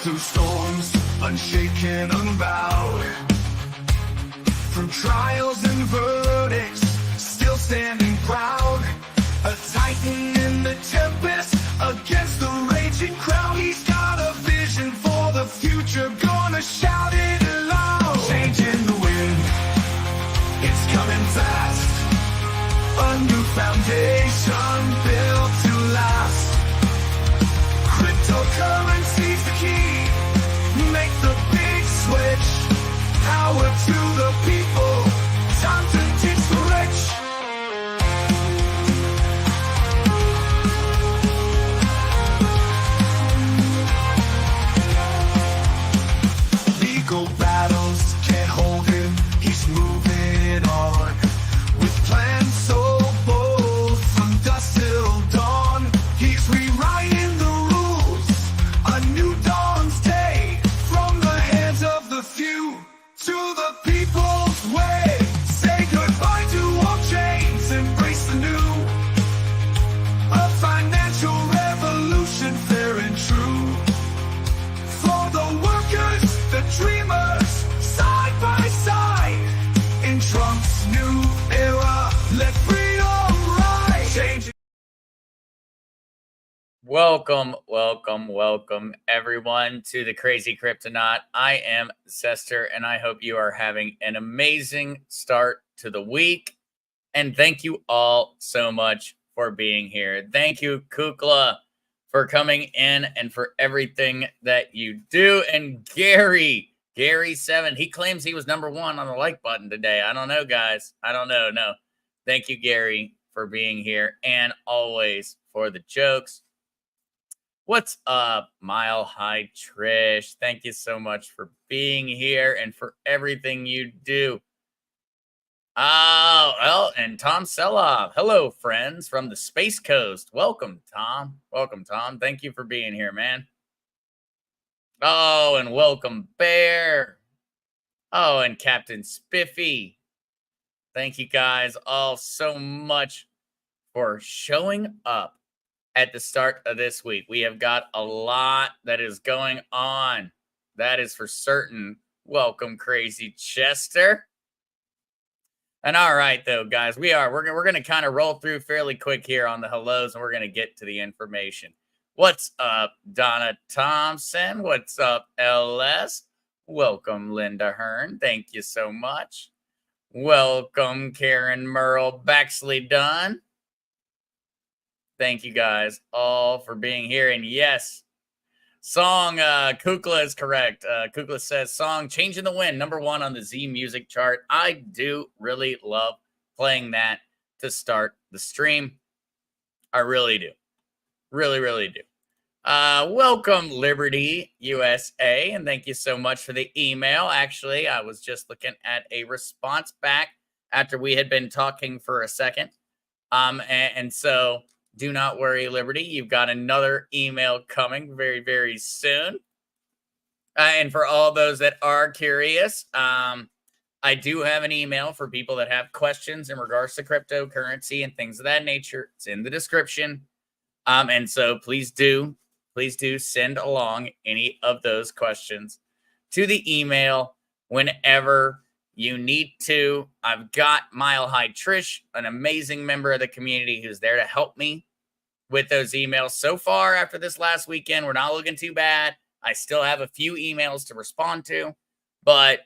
through storms, unshaken, unbowed. Through trials and verdicts, still standing proud. A titan in the tempest, against the raging crowd. He's got a vision for the future, gonna shout it aloud. Changing the wind, it's coming fast. A new foundation built to last. Cryptocurrencies the key, make the big switch. Power to the people, time to teach the rich. Legal battles can't hold him, he's moving on. With plans so bold, from dusk till dawn. He's rewriting the rules, a new dawn's day. From the hands of the few to the people's way. Say goodbye to all chains, embrace the new. A financial revolution, fair and true. For the workers, the dreamers, side by side. In Trump's new era, let freedom rise. Change. Welcome, everyone, to the Crazy Cryptonaut. I am Zester, and I hope you are having an amazing start to the week. And thank you all so much for being here. Thank you, Kukla, for coming in and for everything that you do. And Gary7, he claims he was number one on the like button today. I don't know, guys. I don't know. No. Thank you, Gary, for being here, and always for the jokes. What's up, Mile High Trish? Thank you so much for being here and for everything you do. Oh, well, and Tom Seloff. Hello, friends from the Space Coast. Welcome, Tom. Welcome, Tom. Thank you for being here, man. Oh, and welcome, Bear. Oh, and Captain Spiffy. Thank you guys all so much for showing up at the start of this week. We have got a lot that is going on. That is for certain. Welcome, Crazy Chester. And all right, though, guys, we're going to kind of roll through fairly quick here on the hellos, and we're going to get to the information. What's up, Donna Thompson? What's up, LS? Welcome, Linda Hearn. Thank you so much. Welcome, Karen Merle Baxley Dunn. Thank you guys all for being here. And yes, song, Kukla is correct. Kukla says, song Changing the Wind, #1 on the Z Music chart. I do really love playing that to start the stream. I really do. Really do. Welcome, Liberty USA, and thank you so much for the email. Actually, I was just looking at a response back after we had been talking for a second. And so do not worry, Liberty. You've got another email coming very, very soon. And for all those that are curious, I do have an email for people that have questions in regards to cryptocurrency and things of that nature. It's in the description. And so please do send along any of those questions to the email whenever you need to. I've got Mile High Trish, an amazing member of the community who's there to help me with those emails. So far, after this last weekend, we're not looking too bad. I still have a few emails to respond to, but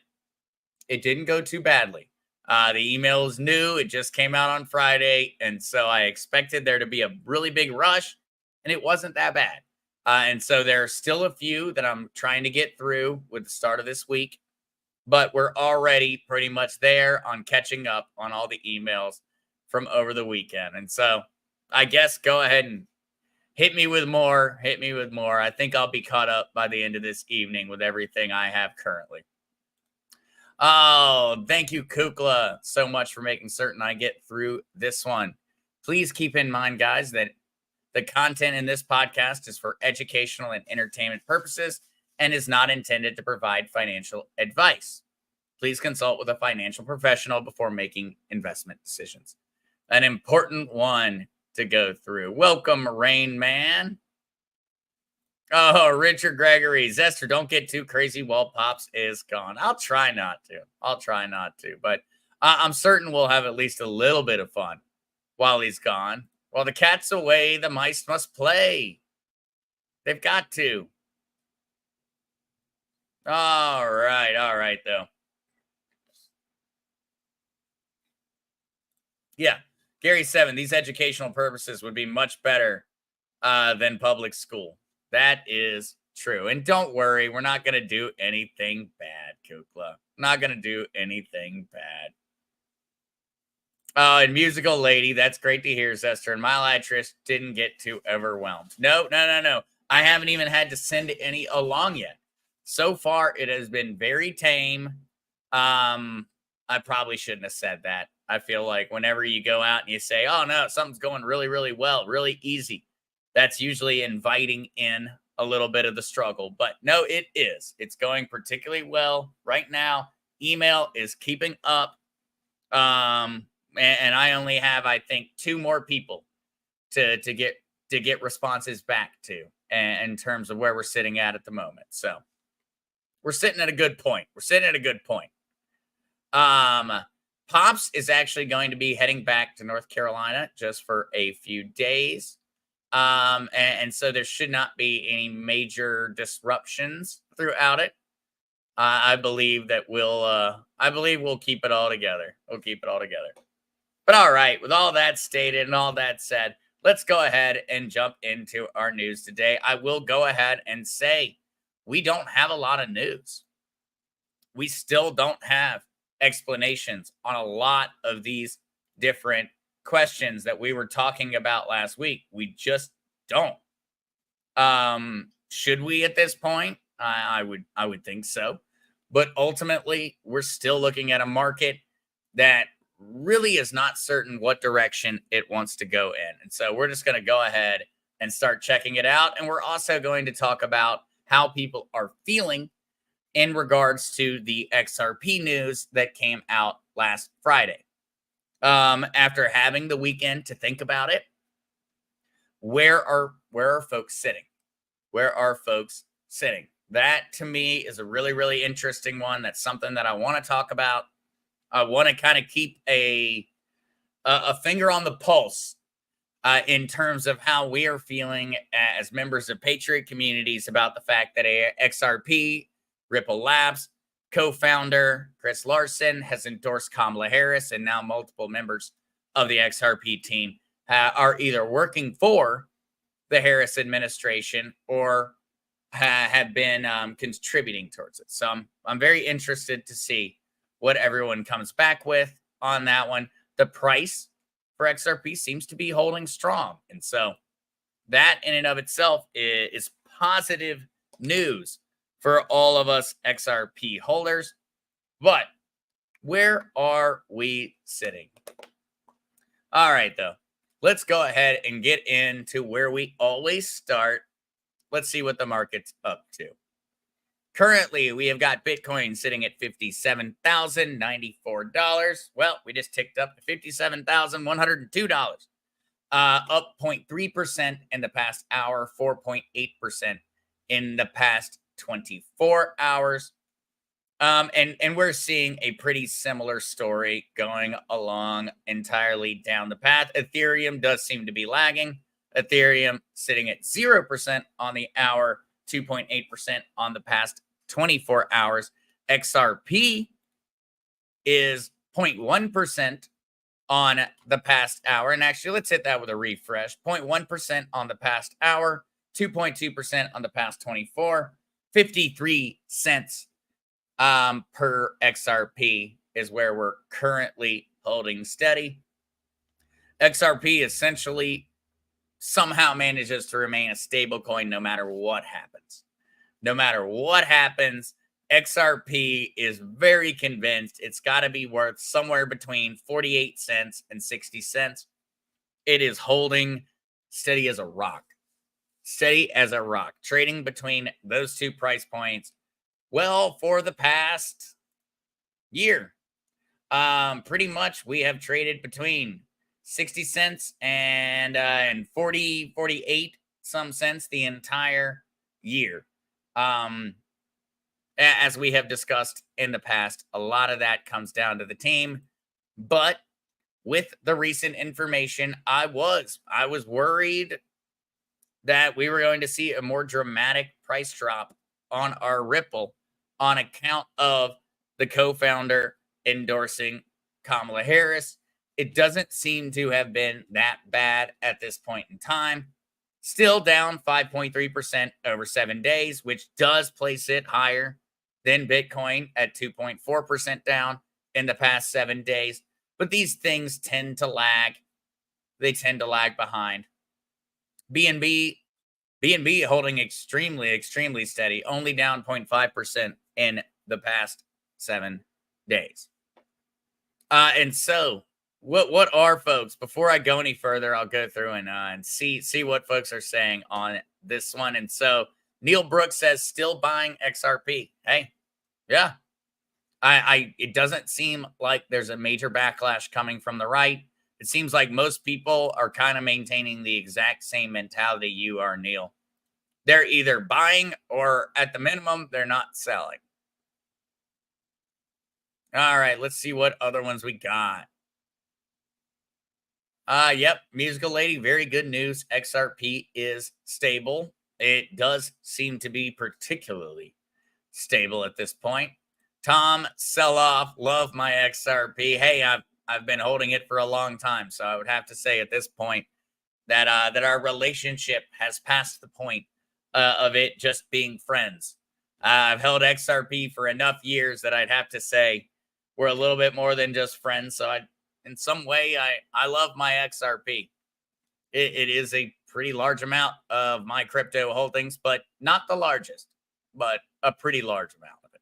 it didn't go too badly. The email is new. It just came out on Friday, and so I expected there to be a really big rush, and it wasn't that bad. And so there are still a few that I'm trying to get through with the start of this week, but we're already pretty much there on catching up on all the emails from over the weekend. And so I guess go ahead and hit me with more. I think I'll be caught up by the end of this evening with everything I have currently. Oh, thank you, Kukla, so much for making certain I get through this one. Please keep in mind, guys, that the content in this podcast is for educational and entertainment purposes and is not intended to provide financial advice. Please consult with a financial professional before making investment decisions. An important one to go through. Welcome, Rain Man. Oh, Richard Gregory. Zester, don't get too crazy while Pops is gone. I'll try not to. But I'm certain we'll have at least a little bit of fun while he's gone. While the cat's away, the mice must play. They've got to. All right, though. Yeah, Gary 7, these educational purposes would be much better than public school. That is true. And don't worry, we're not going to do anything bad, Kukla. Not going to do anything bad. And Musical Lady, that's great to hear, Zester. And Milatrist didn't get too overwhelmed. No. I haven't even had to send any along yet. So far, it has been very tame. I probably shouldn't have said that. I feel like whenever you go out and you say, oh, no, something's going really, really well, really easy, that's usually inviting in a little bit of the struggle. But no, it is. It's going particularly well right now. Email is keeping up. And I only have, I think, 2 more people to get responses back to in terms of where we're sitting at the moment. So we're sitting at a good point. Pops is actually going to be heading back to North Carolina just for a few days. And so there should not be any major disruptions throughout it. I believe that we'll keep it all together. But all right, with all that stated and all that said, let's go ahead and jump into our news today. I will go ahead and say we don't have a lot of news. We still don't have explanations on a lot of these different questions that we were talking about last week. We just don't. Should we at this point? I would think so. But ultimately, we're still looking at a market that really is not certain what direction it wants to go in. And so we're just going to go ahead and start checking it out. And we're also going to talk about how people are feeling in regards to the XRP news that came out last Friday. After having the weekend to think about it, where are folks sitting? That to me is a really, really interesting one. That's something that I want to talk about. I want to kind of keep a finger on the pulse in terms of how we are feeling as members of Patriot communities about the fact that XRP, Ripple Labs co-founder Chris Larson has endorsed Kamala Harris, and now multiple members of the XRP team are either working for the Harris administration or have been contributing towards it. So I'm very interested to see what everyone comes back with on that one. The price for XRP seems to be holding strong. And so that in and of itself is positive news for all of us XRP holders. But where are we sitting? All right, though. Let's go ahead and get into where we always start. Let's see what the market's up to. Currently, we have got Bitcoin sitting at $57,094. Well, we just ticked up to $57,102. Up 0.3% in the past hour, 4.8% in the past 24 hours. And we're seeing a pretty similar story going along entirely down the path. Ethereum does seem to be lagging. Ethereum sitting at 0% on the hour, 2.8% on the past 24 hours. XRP is 0.1% on the past hour. And actually, let's hit that with a refresh. 0.1% on the past hour, 2.2% on the past 24, 53 cents per XRP is where we're currently holding steady. XRP essentially somehow manages to remain a stable coin no matter what happens. No matter what happens, XRP is very convinced it's got to be worth somewhere between 48 cents and 60 cents. It is holding steady as a rock. Steady as a rock. Trading between those two price points, well, for the past year. Pretty much we have traded between 60 cents and 48 some cents the entire year. Um, as we have discussed in the past, a lot of that comes down to the team. But with the recent information, I was worried that we were going to see a more dramatic price drop on our Ripple on account of the co-founder endorsing Kamala Harris. It doesn't seem to have been that bad at this point in time. Still down 5.3% over 7 days, which does place it higher than Bitcoin at 2.4% down in the past 7 days. But these things tend to lag. They tend to lag behind. BNB holding extremely steady, only down 0.5% in the past 7 days. And so, what are folks? Before I go any further, I'll go through and see what folks are saying on this one. And so, Neil Brooks says still buying XRP. Hey, yeah, it doesn't seem like there's a major backlash coming from the right. It seems like most people are kind of maintaining the exact same mentality you are, Neil. They're either buying or at the minimum, they're not selling. All right, let's see what other ones we got. Yep, Musical Lady, very good news. XRP is stable. It does seem to be particularly stable at this point. Tom, sell off, love my XRP. Hey, I've been holding it for a long time, so I would have to say at this point that our relationship has passed the point of it just being friends. I've held XRP for enough years that I'd have to say we're a little bit more than just friends. So in some way, I love my XRP. It is a pretty large amount of my crypto holdings, but not the largest, but a pretty large amount of it.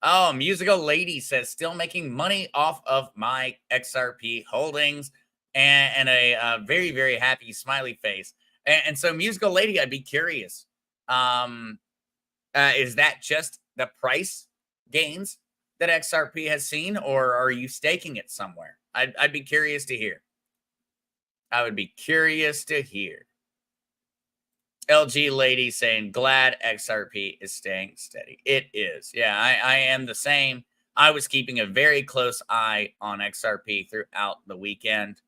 Oh, Musical Lady says still making money off of my XRP holdings, and a very happy smiley face. And so, Musical Lady, I'd be curious. Is that just the price gains that XRP has seen, or are you staking it somewhere? I'd be curious to hear. I would be curious to hear. LG Lady saying, glad XRP is staying steady. It is. Yeah, I am the same. I was keeping a very close eye on XRP throughout the weekend.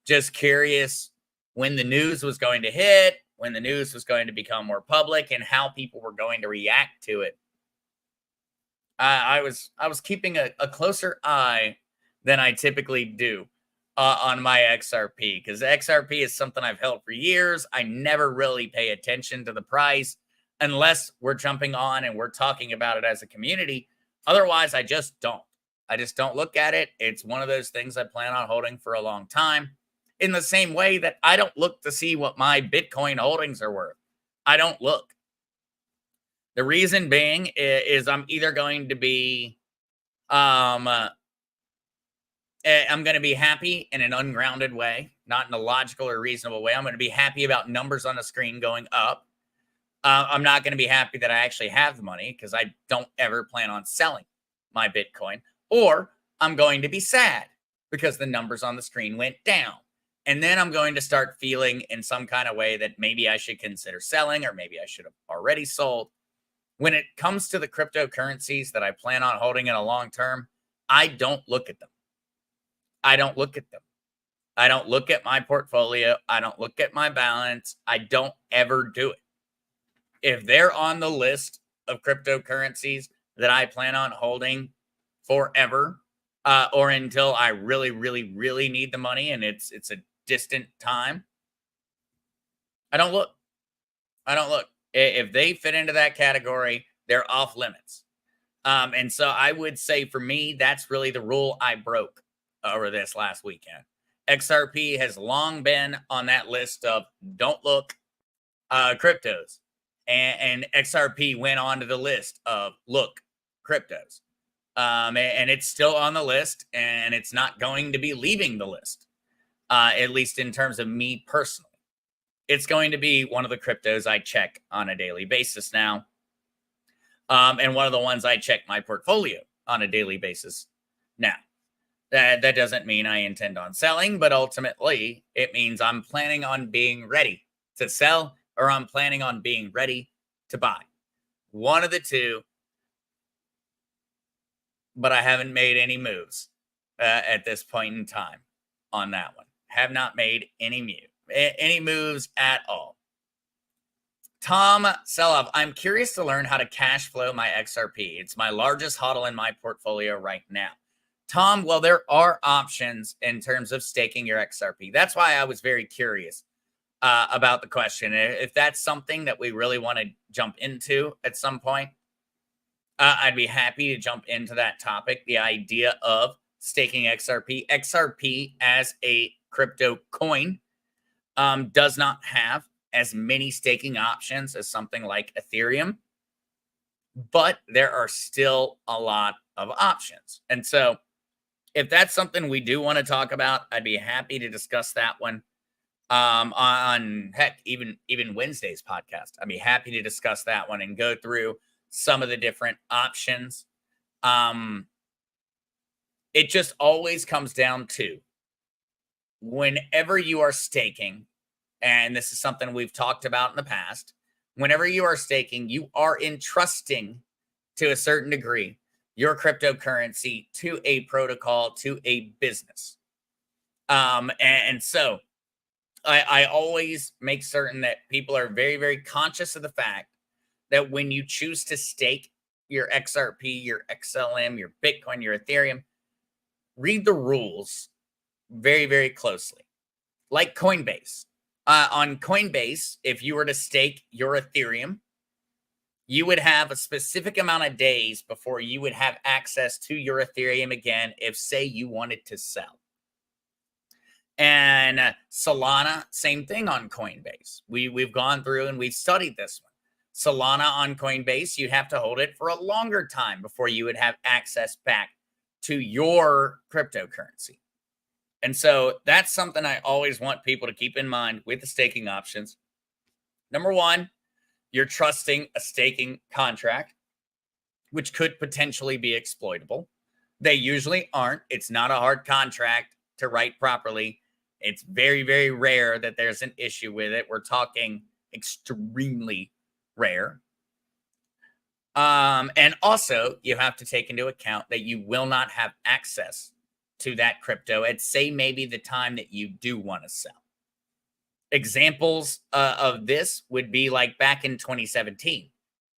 Just curious when the news was going to hit, when the news was going to become more public, and how people were going to react to it. I was keeping a closer eye than I typically do on my XRP, because XRP is something I've held for years. I never really pay attention to the price unless we're jumping on and we're talking about it as a community. Otherwise, I just don't. I just don't look at it. It's one of those things I plan on holding for a long time. In the same way that I don't look to see what my Bitcoin holdings are worth. I don't look. The reason being is I'm either going to be, I'm going to be happy in an ungrounded way, not in a logical or reasonable way. I'm going to be happy about numbers on the screen going up. I'm not going to be happy that I actually have the money because I don't ever plan on selling my Bitcoin. Or I'm going to be sad because the numbers on the screen went down. And then I'm going to start feeling in some kind of way that maybe I should consider selling, or maybe I should have already sold. When it comes to the cryptocurrencies that I plan on holding in a long term, I don't look at them. I don't look at them. I don't look at my portfolio. I don't look at my balance. I don't ever do it. If they're on the list of cryptocurrencies that I plan on holding forever, or until I really need the money and it's a distant time, I don't look. I don't look. If they fit into that category, they're off limits. And so I would say for me, that's really the rule I broke over this last weekend. XRP has long been on that list of don't look cryptos. And XRP went onto the list of look cryptos. And it's still on the list, and it's not going to be leaving the list, at least in terms of me personally. It's going to be one of the cryptos I check on a daily basis now, and one of the ones I check my portfolio on a daily basis now. That doesn't mean I intend on selling, but ultimately it means I'm planning on being ready to sell or I'm planning on being ready to buy. One of the two, but I haven't made any moves at this point in time on that one. Have not made any moves at all. Tom Selov, I'm curious to learn how to cash flow my XRP. It's my largest hodl in my portfolio right now. Tom, well, there are options in terms of staking your XRP. That's why I was very curious about the question. If that's something that we really want to jump into at some point, I'd be happy to jump into that topic. The idea of staking XRP. XRP as a crypto coin does not have as many staking options as something like Ethereum, but there are still a lot of options. And so if that's something we do want to talk about, I'd be happy to discuss that one on heck, even Wednesday's podcast. I'd be happy to discuss that one and go through some of the different options. It just always comes down to whenever you are staking, and this is something we've talked about in the past, whenever you are staking, you are entrusting to a certain degree your cryptocurrency to a protocol, to a business. And so I always make certain that people are very, very conscious of the fact that when you choose to stake your XRP, your XLM, your Bitcoin, your Ethereum, read the rules very, very closely. Like Coinbase. On Coinbase, if you were to stake your Ethereum, you would have a specific amount of days before you would have access to your Ethereum again if, say, you wanted to sell. And Solana, same thing on Coinbase. We've gone through and we've studied this one. Solana on Coinbase, you'd have to hold it for a longer time before you would have access back to your cryptocurrency. And so that's something I always want people to keep in mind with the staking options. Number one, you're trusting a staking contract, which could potentially be exploitable. They usually aren't. It's not a hard contract to write properly. It's very, very rare that there's an issue with it. We're talking extremely rare. And also, you have to take into account that you will not have access to that crypto at, say, maybe the time that you do want to sell. Examples of this would be like back in 2017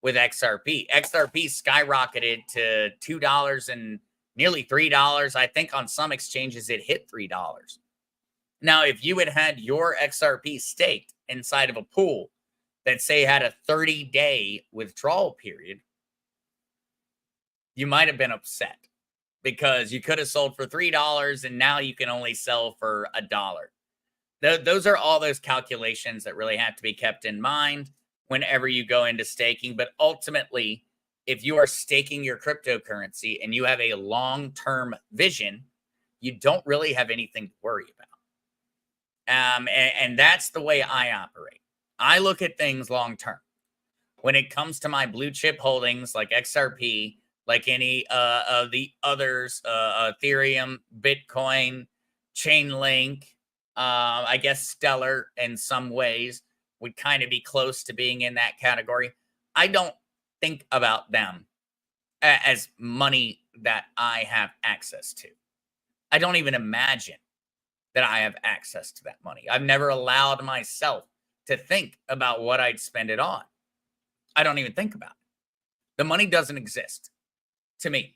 with XRP. XRP skyrocketed to $2 and nearly $3. I think on some exchanges it hit $3. Now, if you had had your XRP staked inside of a pool that, say, had a 30-day withdrawal period, you might have been upset because you could have sold for $3 and now you can only sell for $1. Those are all those calculations that really have to be kept in mind whenever you go into staking. But ultimately, if you are staking your cryptocurrency and you have a long-term vision, you don't really have anything to worry about. And that's the way I operate. I look at things long-term. When it comes to my blue chip holdings like XRP, like any of the others, Ethereum, Bitcoin, Chainlink, I guess Stellar in some ways would kind of be close to being in that category. I don't think about them as money that I have access to. I don't even imagine that I have access to that money. I've never allowed myself to think about what I'd spend it on. I don't even think about it. The money doesn't exist to me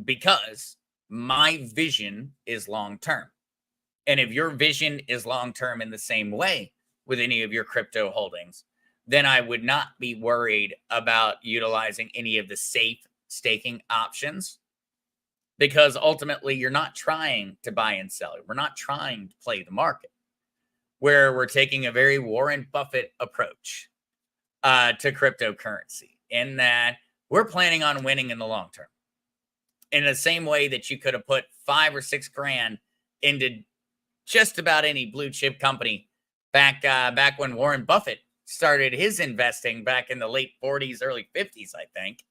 because my vision is long term. And if your vision is long term in the same way with any of your crypto holdings, then I would not be worried about utilizing any of the safe staking options, because ultimately you're not trying to buy and sell. We're not trying to play the market, where we're taking a very Warren Buffett approach to cryptocurrency, in that we're planning on winning in the long term. In the same way that you could have put 5 or 6 grand into just about any blue chip company back when Warren Buffett started his investing back in the late 40s, early 50s, I think.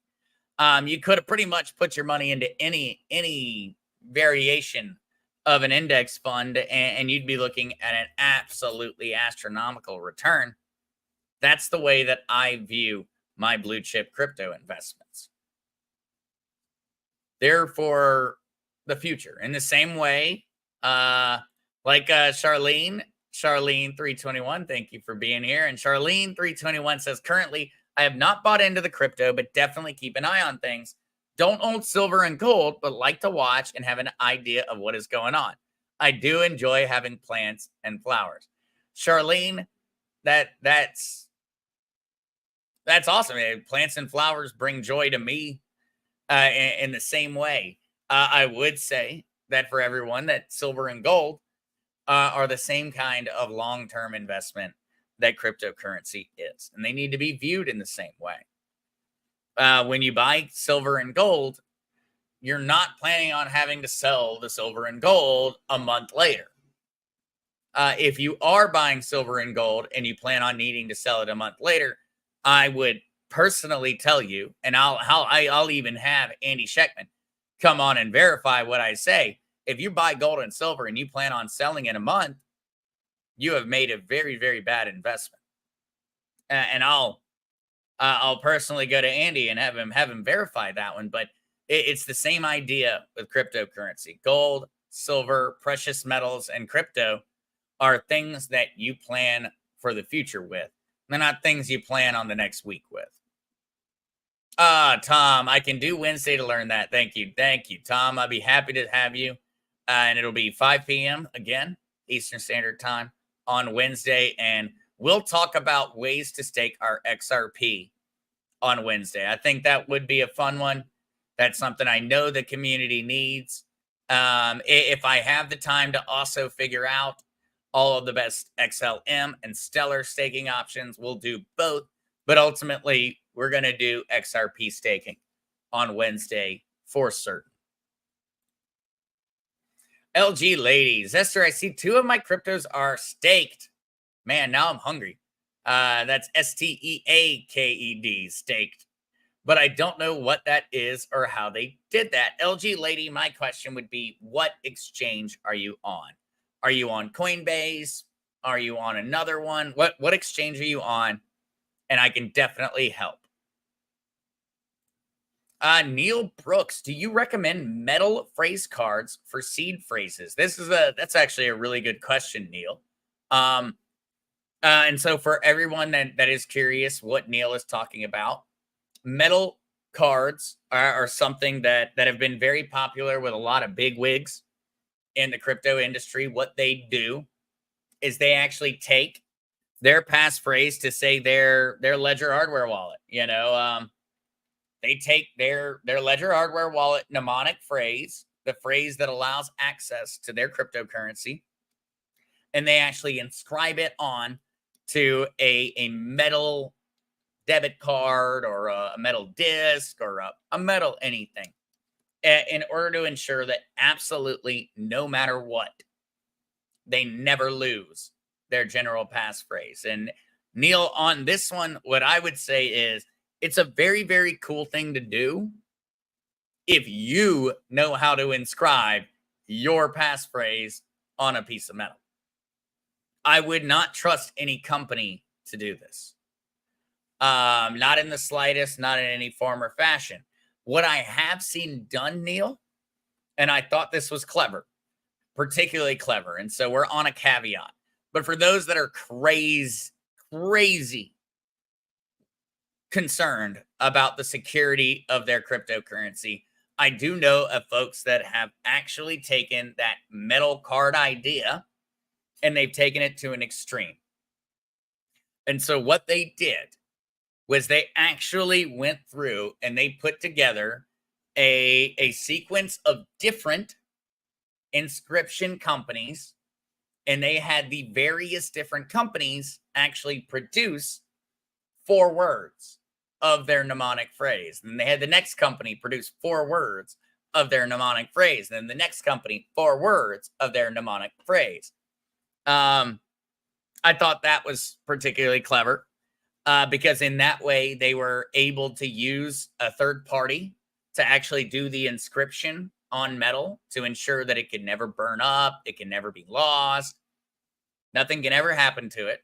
You could have pretty much put your money into any variation of an index fund, and you'd be looking at an absolutely astronomical return. That's the way that I view my blue chip crypto investments. They're for the future. In the same way, like Charlene 321, thank you for being here. And Charlene 321 says, currently, I have not bought into the crypto, but definitely keep an eye on things. Don't own silver and gold, but like to watch and have an idea of what is going on. I do enjoy having plants and flowers. Charlene, that's awesome. Plants and flowers bring joy to me in the same way. I would say that for everyone, that silver and gold are the same kind of long-term investment that cryptocurrency is, and they need to be viewed in the same way. When you buy silver and gold, you're not planning on having to sell the silver and gold a month later. If you are buying silver and gold and you plan on needing to sell it a month later, I would personally tell you, and I'll even have Andy Scheckman come on and verify what I say. If you buy gold and silver and you plan on selling in a month, you have made a very, very bad investment. And I'll personally go to Andy and have him verify that one. But it's the same idea with cryptocurrency. Gold, silver, precious metals, and crypto are things that you plan for the future with. They're not things you plan on the next week with. Tom, I can do Wednesday to learn that. Thank you. Thank you, Tom. I'll be happy to have you. And it'll be 5 p.m. again, Eastern Standard Time on Wednesday. And we'll talk about ways to stake our XRP on Wednesday. I think that would be a fun one. That's something I know the community needs. If I have the time to also figure out all of the best XLM and Stellar staking options, we'll do both. But ultimately, we're going to do XRP staking on Wednesday for certain. LG ladies, Esther, I see 2 of my cryptos are staked. Man, now I'm hungry. That's STEAKED, staked. But I don't know what that is or how they did that. LG lady, my question would be, what exchange are you on? Are you on Coinbase? Are you on another one? What exchange are you on? And I can definitely help. Neil Brooks, do you recommend metal phrase cards for seed phrases? That's actually a really good question, Neil. And so for everyone that is curious what Neil is talking about, metal cards are something that have been very popular with a lot of big wigs in the crypto industry. What they do is they actually take their passphrase to say their Ledger hardware wallet. They take their Ledger hardware wallet mnemonic phrase, the phrase that allows access to their cryptocurrency, and they actually inscribe it on to a metal debit card or a metal disc or a metal anything, in order to ensure that absolutely no matter what, they never lose their general passphrase. And Neil, on this one, what I would say is it's a very, very cool thing to do if you know how to inscribe your passphrase on a piece of metal. I would not trust any company to do this. Not in the slightest, not in any form or fashion. What I have seen done, Neil, and I thought this was clever, particularly clever, and so we're on a caveat. But for those that are crazy concerned about the security of their cryptocurrency, I do know of folks that have actually taken that metal card idea and they've taken it to an extreme. And so what they did was they actually went through and they put together a sequence of different inscription companies, and they had the various different companies actually produce 4 words of their mnemonic phrase. And they had the next company produce 4 words of their mnemonic phrase. And then the next company, 4 words of their mnemonic phrase. I thought that was particularly clever because in that way they were able to use a third party to actually do the inscription on metal to ensure that it could never burn up, it can never be lost, nothing can ever happen to it.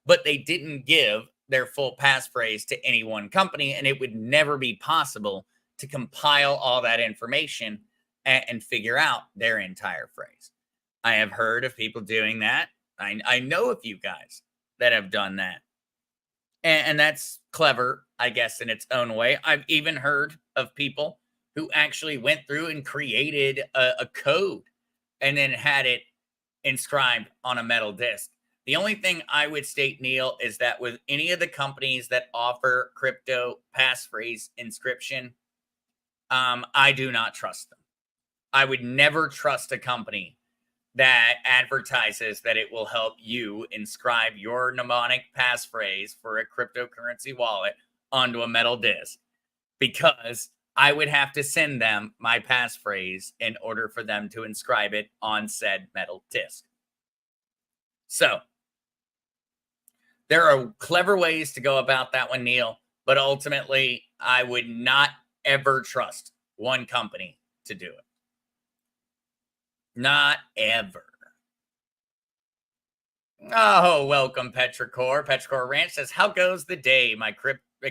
but they didn't give their full passphrase to any one company, and it would never be possible to compile all that information and figure out their entire phrase. I have heard of people doing that. I know a few guys that have done that. And that's clever, I guess, in its own way. I've even heard of people who actually went through and created a code and then had it inscribed on a metal disc. The only thing I would state, Neil, is that with any of the companies that offer crypto passphrase inscription, I do not trust them. I would never trust a company that advertises that it will help you inscribe your mnemonic passphrase for a cryptocurrency wallet onto a metal disc, because I would have to send them my passphrase in order for them to inscribe it on said metal disc. So there are clever ways to go about that one, Neil, but ultimately I would not ever trust one company to do it. Not ever. Oh, welcome, Petrichor. Petrichor Ranch says, how goes the day, my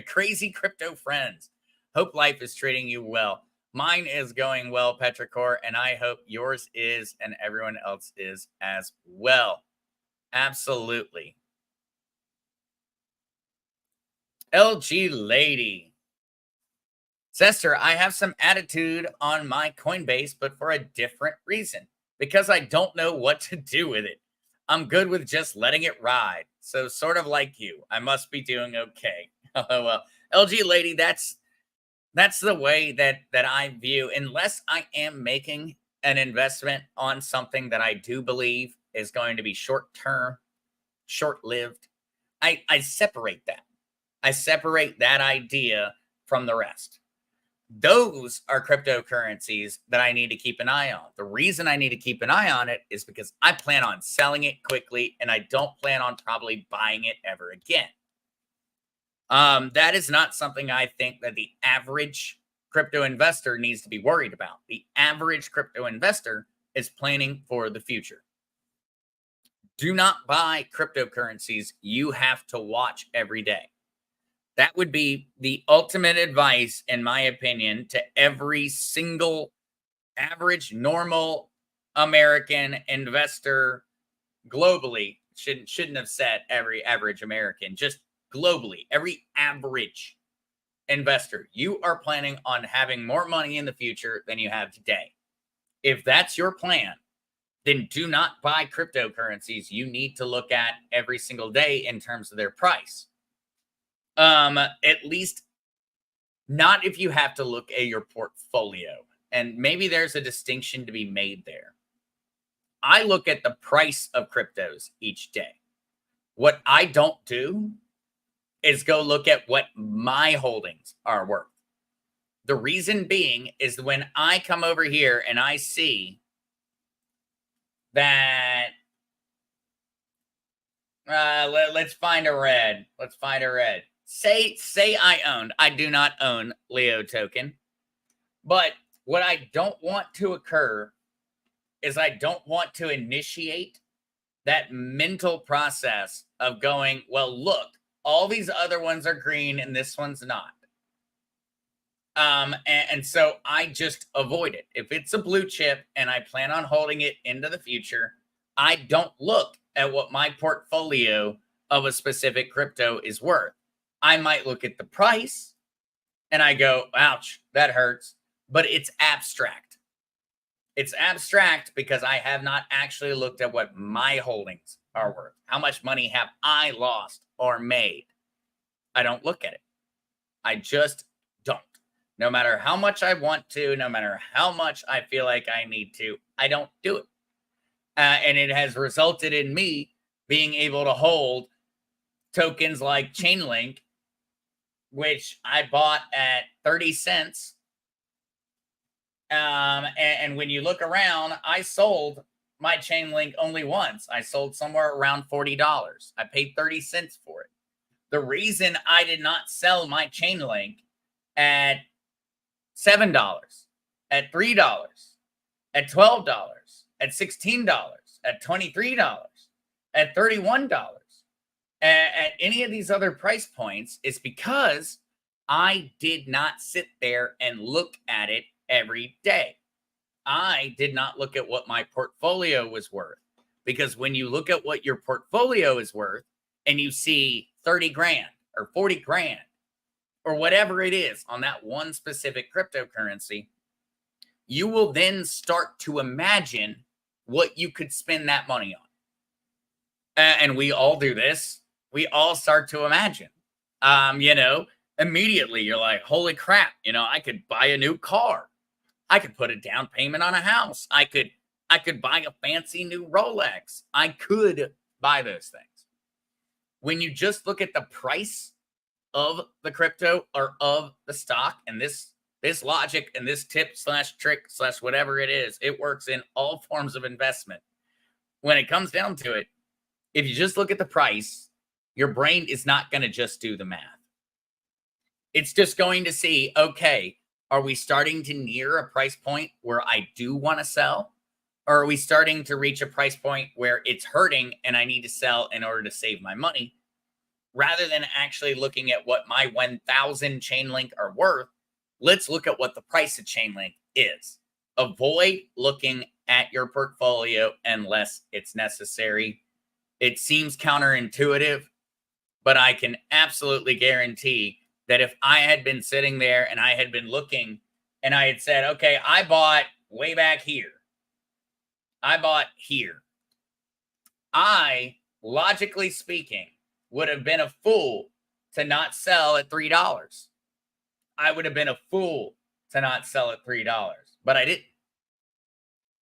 crazy crypto friends? Hope life is treating you well. Mine is going well, Petrichor, and I hope yours is and everyone else is as well. Absolutely. LG Lady. Zester, I have some attitude on my Coinbase, but for a different reason. Because I don't know what to do with it. I'm good with just letting it ride. So sort of like you. I must be doing okay. Oh, well, LG Lady, that's the way that I view, unless I am making an investment on something that I do believe is going to be short-term, short-lived, I separate that. I separate that idea from the rest. Those are cryptocurrencies that I need to keep an eye on. The reason I need to keep an eye on it is because I plan on selling it quickly, and I don't plan on probably buying it ever again. That is not something I think that the average crypto investor needs to be worried about. The average crypto investor is planning for the future. Do not buy cryptocurrencies you have to watch every day. That would be the ultimate advice, in my opinion, to every single average, normal American investor globally. Shouldn't have said every average American, just globally. Every average investor. You are planning on having more money in the future than you have today. If that's your plan, then do not buy cryptocurrencies you need to look at every single day in terms of their price. At least not if you have to look at your portfolio. And maybe there's a distinction to be made there. I look at the price of cryptos each day. What I don't do is go look at what my holdings are worth. The reason being is when I come over here and I see that let's find a red. Let's find a red. Say I do not own Leo token, but what I don't want to occur is I don't want to initiate that mental process of going, well, look, all these other ones are green and this one's not. And so I just avoid it. If it's a blue chip and I plan on holding it into the future, I don't look at what my portfolio of a specific crypto is worth. I might look at the price and I go, ouch, that hurts. But it's abstract. It's abstract because I have not actually looked at what my holdings are worth. How much money have I lost or made? I don't look at it. I just don't. No matter how much I want to, no matter how much I feel like I need to, I don't do it. And it has resulted in me being able to hold tokens like Chainlink, which I bought at 30 cents. And when you look around, I sold my Chainlink only once. I sold somewhere around $40. I paid 30 cents for it. The reason I did not sell my Chainlink at $7, at $3, at $12, at $16, at $23, at $31 at any of these other price points is because I did not sit there and look at it every day. I did not look at what my portfolio was worth. Because when you look at what your portfolio is worth and you see 30 grand or 40 grand or whatever it is on that one specific cryptocurrency, you will then start to imagine what you could spend that money on. And we all do this. We all start to imagine. Immediately you're like, holy crap, I could buy a new car. I could put a down payment on a house. I could buy a fancy new Rolex. I could buy those things. When you just look at the price of the crypto or of the stock, and this logic and this tip slash trick slash whatever it is, it works in all forms of investment. When it comes down to it, if you just look at the price, your brain is not going to just do the math. It's just going to see, okay, are we starting to near a price point where I do want to sell? Or are we starting to reach a price point where it's hurting and I need to sell in order to save my money? Rather than actually looking at what my 1,000 Chainlink are worth, let's look at what the price of Chainlink is. Avoid looking at your portfolio unless it's necessary. It seems counterintuitive, but I can absolutely guarantee that if I had been sitting there and I had been looking and I had said, okay, I bought way back here. I bought here. I, logically speaking, would have been a fool to not sell at $3. I would have been a fool to not sell at $3, but I didn't.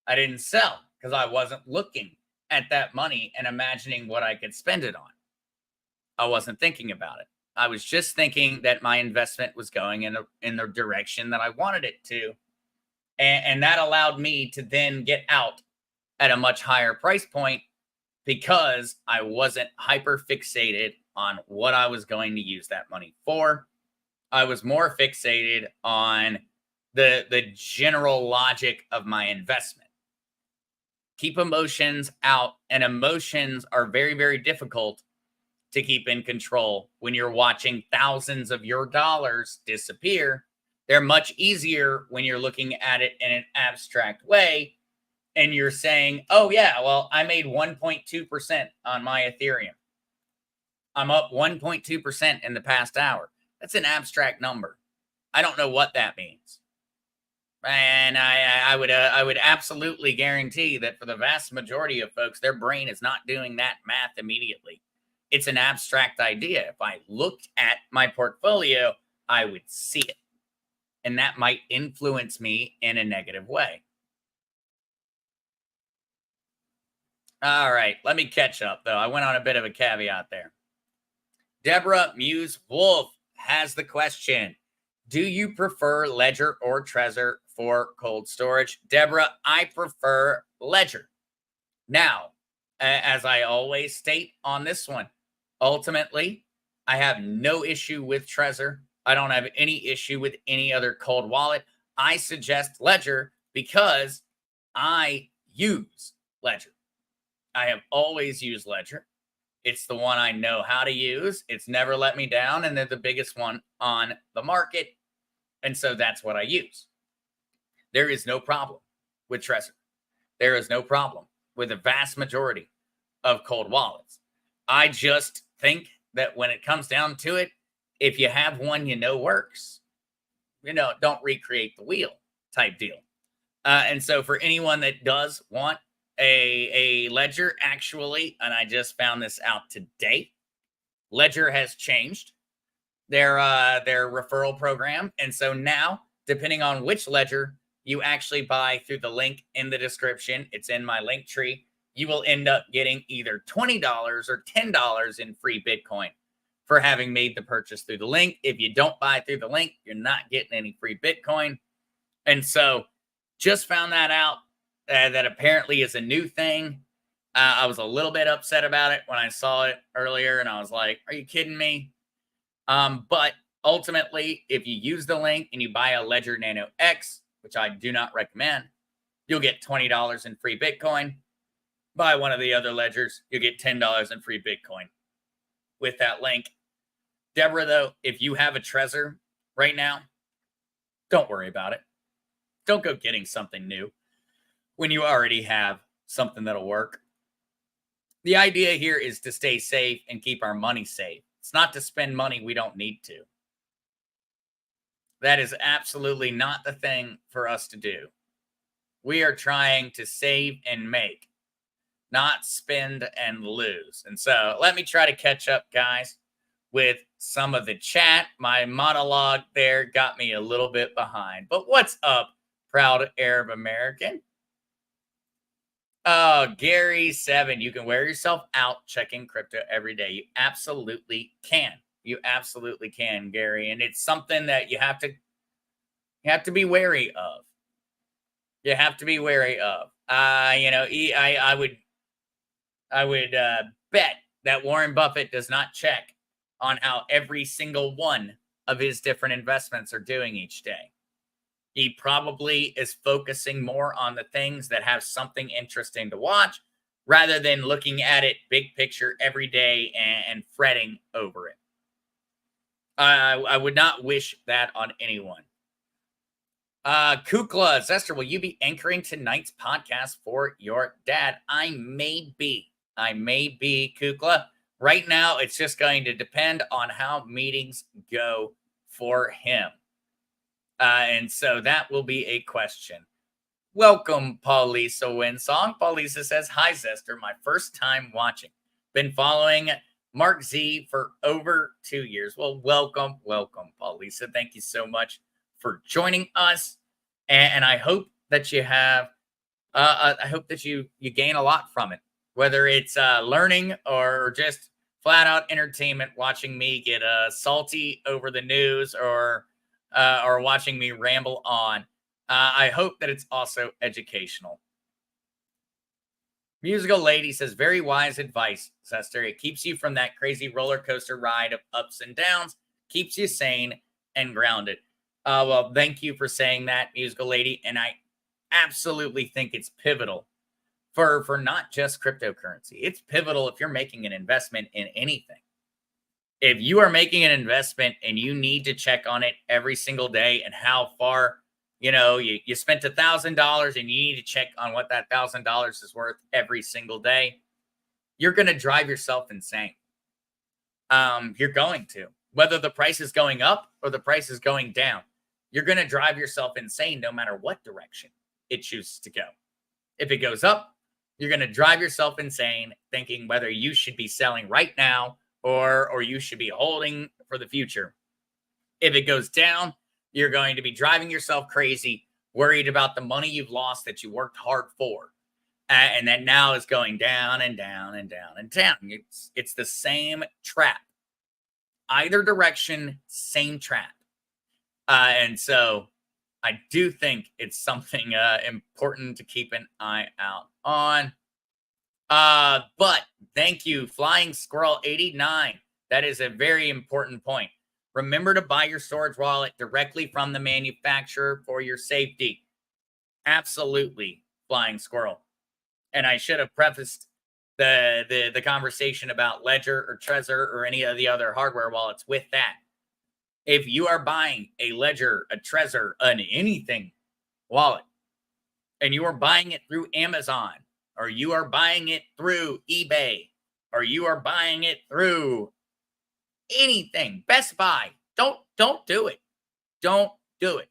I didn't sell because I wasn't looking at that money and imagining what I could spend it on. I wasn't thinking about it. I was just thinking that my investment was going in the direction that I wanted it to. And that allowed me to then get out at a much higher price point because I wasn't hyper fixated on what I was going to use that money for. I was more fixated on the general logic of my investment. Keep emotions out, and emotions are very, very difficult to keep in control when you're watching thousands of your dollars disappear. They're much easier when you're looking at it in an abstract way and you're saying, oh yeah, well, I made 1.2% on my Ethereum. I'm up 1.2% in the past hour. That's an abstract number. I don't know what that means. And I would absolutely guarantee that for the vast majority of folks, their brain is not doing that math immediately. It's an abstract idea. If I looked at my portfolio, I would see it. And that might influence me in a negative way. All right, let me catch up, though. I went on a bit of a caveat there. Deborah Muse Wolf has the question. Do you prefer Ledger or Trezor for cold storage? Deborah, I prefer Ledger. Now, as I always state on this one, ultimately, I have no issue with Trezor. I don't have any issue with any other cold wallet. I suggest Ledger because I use Ledger. I have always used Ledger. It's the one I know how to use. It's never let me down, and they're the biggest one on the market. And so that's what I use. There is no problem with Trezor. There is no problem with the vast majority of cold wallets. I just think that when it comes down to it, if you have one you know works, don't recreate the wheel type deal. And so for anyone that does want a Ledger, actually, and I just found this out today, Ledger has changed their referral program. And so now, depending on which Ledger you actually buy through the link in the description, it's in my link tree, you will end up getting either $20 or $10 in free Bitcoin for having made the purchase through the link. If you don't buy through the link, you're not getting any free Bitcoin. And so just found that out. That apparently is a new thing. I was a little bit upset about it when I saw it earlier, and I was like, are you kidding me? But ultimately, if you use the link and you buy a Ledger Nano X, which I do not recommend, you'll get $20 in free Bitcoin. Buy one of the other ledgers, you'll get $10 in free Bitcoin. with that link. Deborah, though, if you have a Trezor right now, don't worry about it. Don't go getting something new when you already have something that'll work. The idea here is to stay safe and keep our money safe. It's not to spend money we don't need to. That is absolutely not the thing for us to do. We are trying to save and make, not spend and lose. And so let me try to catch up, guys, with some of the chat. My monologue there got me a little bit behind. But what's up, proud Arab American? Oh, Gary7, you can wear yourself out checking crypto every day. You absolutely can. You absolutely can, Gary. And it's something that you have to be wary of. You have to be wary of. I would bet that Warren Buffett does not check on how every single one of his different investments are doing each day. He probably is focusing more on the things that have something interesting to watch rather than looking at it big picture every day and fretting over it. I would not wish that on anyone. Kukla, Zester, will you be anchoring tonight's podcast for your dad? I may be, Kukla. Right now, it's just going to depend on how meetings go for him. And so that will be a question. Welcome, Paulisa Winsong. Paulisa says, hi, Zester. My first time watching. Been following Mark Z for over 2 years. Well, welcome, Paulisa. Thank you so much for joining us. And I hope that you have, I hope that you gain a lot from it, whether it's learning or just flat out entertainment, watching me get salty over the news or watching me ramble on. I hope that it's also educational. Musical Lady says, very wise advice, Zester. It keeps you from that crazy roller coaster ride of ups and downs, keeps you sane and grounded. Well, thank you for saying that, Musical Lady. And I absolutely think it's pivotal for not just cryptocurrency. It's pivotal if you're making an investment in anything. If you are making an investment and you need to check on it every single day and how far, you spent $1,000 and you need to check on what that $1,000 is worth every single day, you're going to drive yourself insane. You're going to. Whether the price is going up or the price is going down, you're going to drive yourself insane no matter what direction it chooses to go. If it goes up, you're going to drive yourself insane thinking whether you should be selling right now or you should be holding for the future. If it goes down, you're going to be driving yourself crazy, worried about the money you've lost that you worked hard for. And that now is going down and down and down and down. It's the same trap. Either direction, same trap. And so I do think it's something important to keep an eye out on. But thank you, Flying Squirrel 89. That is a very important point. Remember to buy your storage wallet directly from the manufacturer for your safety. Absolutely, Flying Squirrel. And I should have prefaced the conversation about Ledger or Trezor or any of the other hardware wallets with that. If you are buying a Ledger, a Trezor, an anything wallet, and you are buying it through Amazon, or you are buying it through eBay, or you are buying it through anything, Best Buy, don't do it. Don't do it.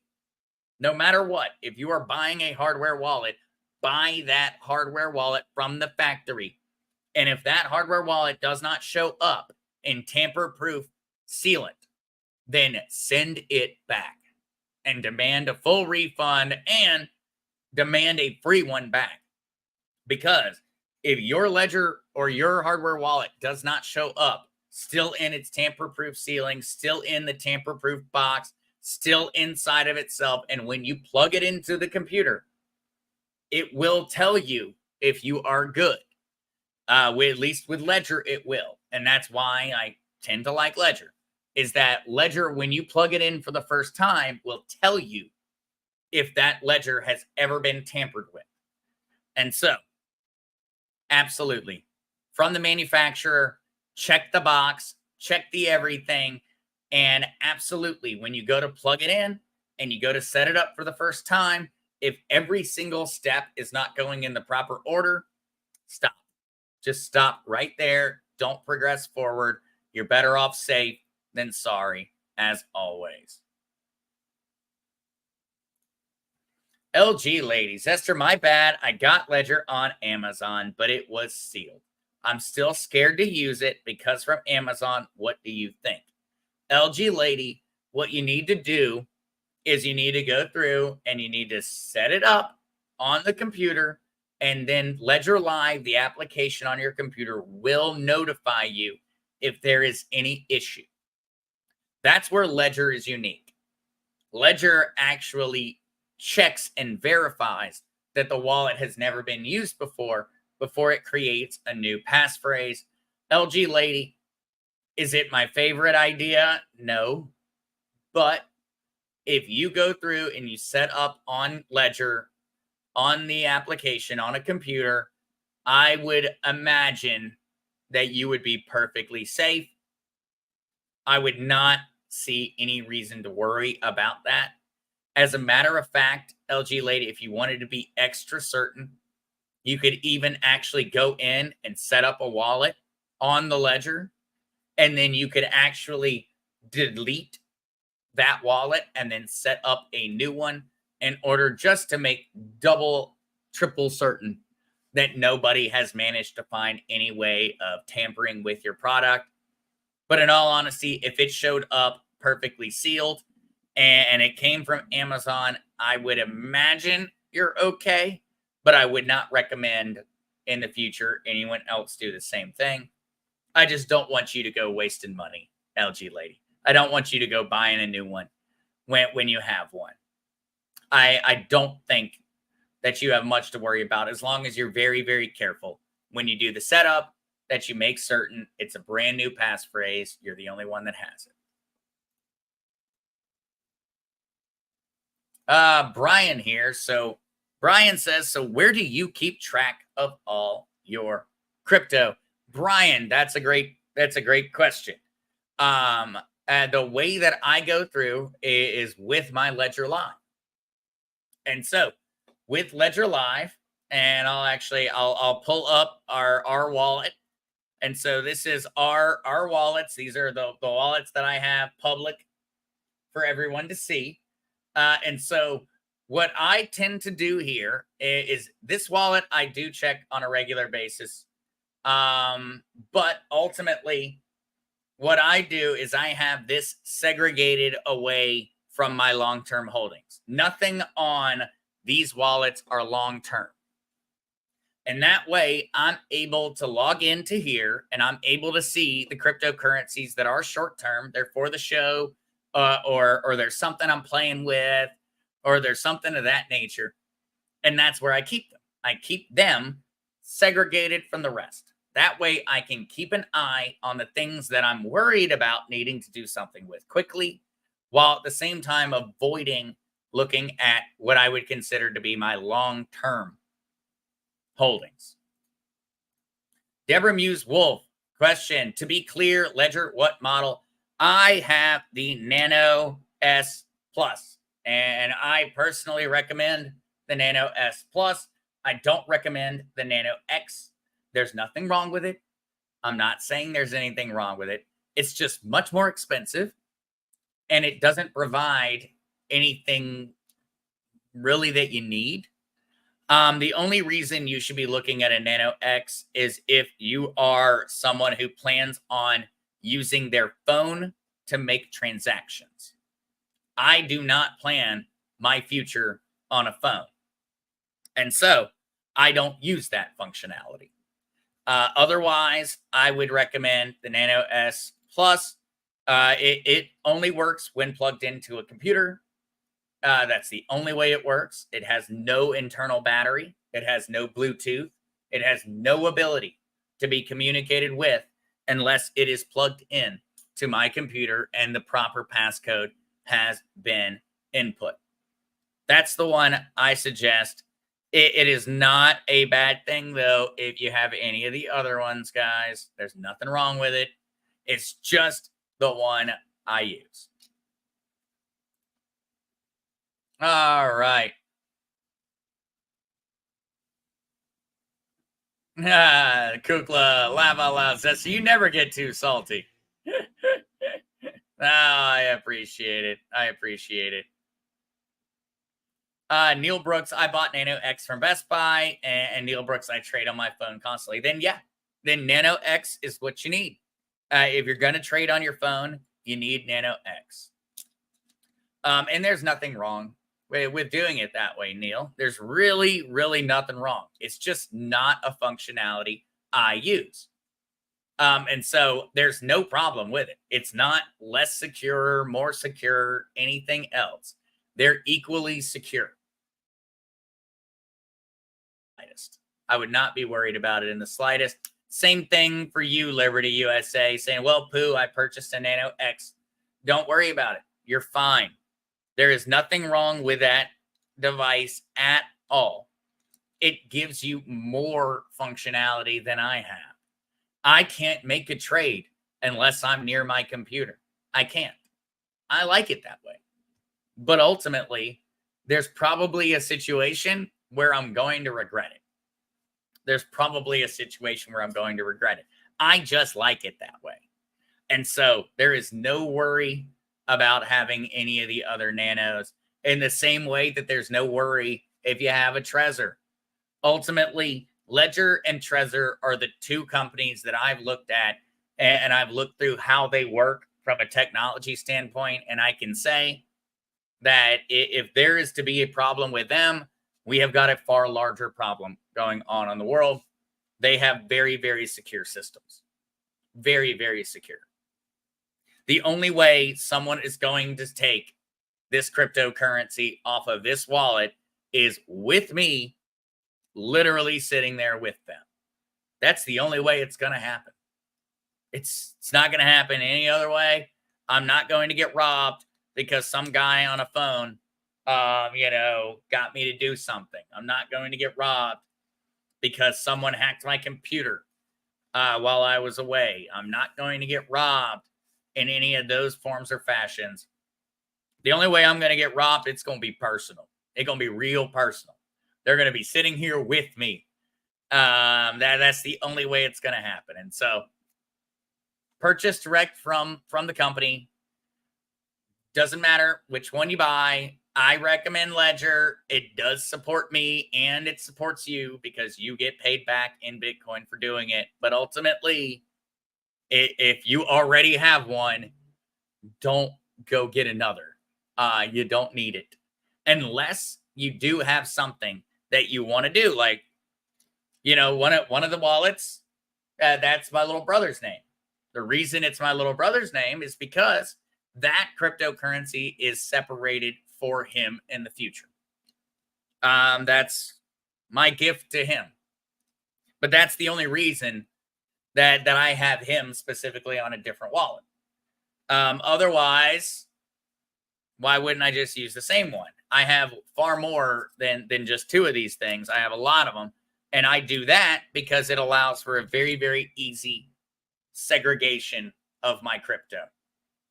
No matter what, if you are buying a hardware wallet, buy that hardware wallet from the factory. And if that hardware wallet does not show up in tamper-proof sealant, then send it back and demand a full refund and demand a free one back. Because if your Ledger or your hardware wallet does not show up, still in its tamper-proof sealing, still in the tamper-proof box, still inside of itself, and when you plug it into the computer, it will tell you if you are good. At least with Ledger, it will. And that's why I tend to like Ledger, is that Ledger, when you plug it in for the first time, will tell you if that Ledger has ever been tampered with. And so, absolutely, from the manufacturer, check the box, check the everything. And absolutely, when you go to plug it in and you go to set it up for the first time, if every single step is not going in the proper order, stop. Just stop right there. Don't progress forward. You're better off safe than sorry, as always. LG ladies, Esther, my bad. I got Ledger on Amazon, but it was sealed. I'm still scared to use it because from Amazon. What do you think? LG lady, what you need to do is you need to go through and you need to set it up on the computer, and then Ledger Live, the application on your computer, will notify you if there is any issue. That's where Ledger is unique. Ledger actually checks and verifies that the wallet has never been used before it creates a new passphrase. LG lady, is it my favorite idea? No. But if you go through and you set up on Ledger, on the application, on a computer, I would imagine that you would be perfectly safe. I would not see any reason to worry about that. As a matter of fact, LG lady, if you wanted to be extra certain, you could even actually go in and set up a wallet on the Ledger, and then you could actually delete that wallet and then set up a new one in order just to make double, triple certain that nobody has managed to find any way of tampering with your product. But in all honesty, if it showed up perfectly sealed and it came from Amazon, I would imagine you're okay, but I would not recommend in the future anyone else do the same thing. I just don't want you to go wasting money, LG lady. I don't want you to go buying a new one when you have one. I don't think that you have much to worry about as long as you're very, very careful when you do the setup, that you make certain it's a brand new passphrase. You're the only one that has it. Brian here. So Brian says, so where do you keep track of all your crypto? Brian, that's a great question. The way that I go through is with my Ledger Live. And so with Ledger Live, and I'll pull up our wallet. And so this is our wallets. These are the wallets that I have public for everyone to see. And so what I tend to do here is this wallet I do check on a regular basis. But ultimately, what I do is I have this segregated away from my long-term holdings. Nothing on these wallets are long-term. And that way, I'm able to log into here and I'm able to see the cryptocurrencies that are short-term. They're for the show, or there's something I'm playing with, or there's something of that nature. And that's where I keep them. I keep them segregated from the rest. That way, I can keep an eye on the things that I'm worried about needing to do something with quickly, while at the same time avoiding looking at what I would consider to be my long-term holdings. Deborah Muse Wolf, question. To be clear, Ledger, what model? I have the Nano S Plus, and I personally recommend the Nano S Plus. I don't recommend the Nano X. There's nothing wrong with it. I'm not saying there's anything wrong with it. It's just much more expensive, and it doesn't provide anything really that you need. The only reason you should be looking at a Nano X is if you are someone who plans on using their phone to make transactions. I do not plan my future on a phone. And so I don't use that functionality. Otherwise, I would recommend the Nano S Plus. It only works when plugged into a computer. That's the only way it works. It has no internal battery. It has no Bluetooth. It has no ability to be communicated with unless it is plugged in to my computer and the proper passcode has been input. That's the one I suggest. It is not a bad thing, though, if you have any of the other ones, guys. There's nothing wrong with it. It's just the one I use. All right. Kukla, laugh out loud says, you never get too salty. I appreciate it. I appreciate it. Neil Brooks, I bought Nano X from Best Buy, and Neil Brooks, I trade on my phone constantly. Then Nano X is what you need. If you're going to trade on your phone, you need Nano X. And there's nothing wrong with doing it that way, Neil. There's really, really nothing wrong. It's just not a functionality I use. And so there's no problem with it. It's not less secure, more secure, anything else. They're equally secure. I would not be worried about it in the slightest. Same thing for you, Liberty USA, saying, well, Pooh, I purchased a Nano X. Don't worry about it. You're fine. There is nothing wrong with that device at all. It gives you more functionality than I have. I can't make a trade unless I'm near my computer. I can't. I like it that way. But ultimately, there's probably a situation where I'm going to regret it. There's probably a situation where I'm going to regret it. I just like it that way. And so there is no worry about having any of the other nanos, in the same way that there's no worry if you have a Trezor. Ultimately, Ledger and Trezor are the two companies that I've looked at, and I've looked through how they work from a technology standpoint. And I can say that if there is to be a problem with them, we have got a far larger problem going on in the world. They have very, very secure systems. Very, very secure. The only way someone is going to take this cryptocurrency off of this wallet is with me literally sitting there with them. That's the only way it's going to happen. It's not going to happen any other way. I'm not going to get robbed because some guy on a phone, got me to do something. I'm not going to get robbed because someone hacked my computer while I was away. I'm not going to get robbed in any of those forms or fashions. The only way I'm going to get robbed, it's going to be personal. It's going to be real personal. They're going to be sitting here with me. That's the only way it's going to happen. And so purchase direct from the company. Doesn't matter which one you buy. I recommend Ledger. It does support me and it supports you because you get paid back in Bitcoin for doing it. But ultimately, if you already have one, don't go get another. You don't need it. Unless you do have something that you want to do. Like, one of the wallets, that's my little brother's name. The reason it's my little brother's name is because that cryptocurrency is separated for him in the future. That's my gift to him. But that's the only reason that I have him specifically on a different wallet. Otherwise, why wouldn't I just use the same one? I have far more than just two of these things. I have a lot of them. And I do that because it allows for a very, very easy segregation of my crypto.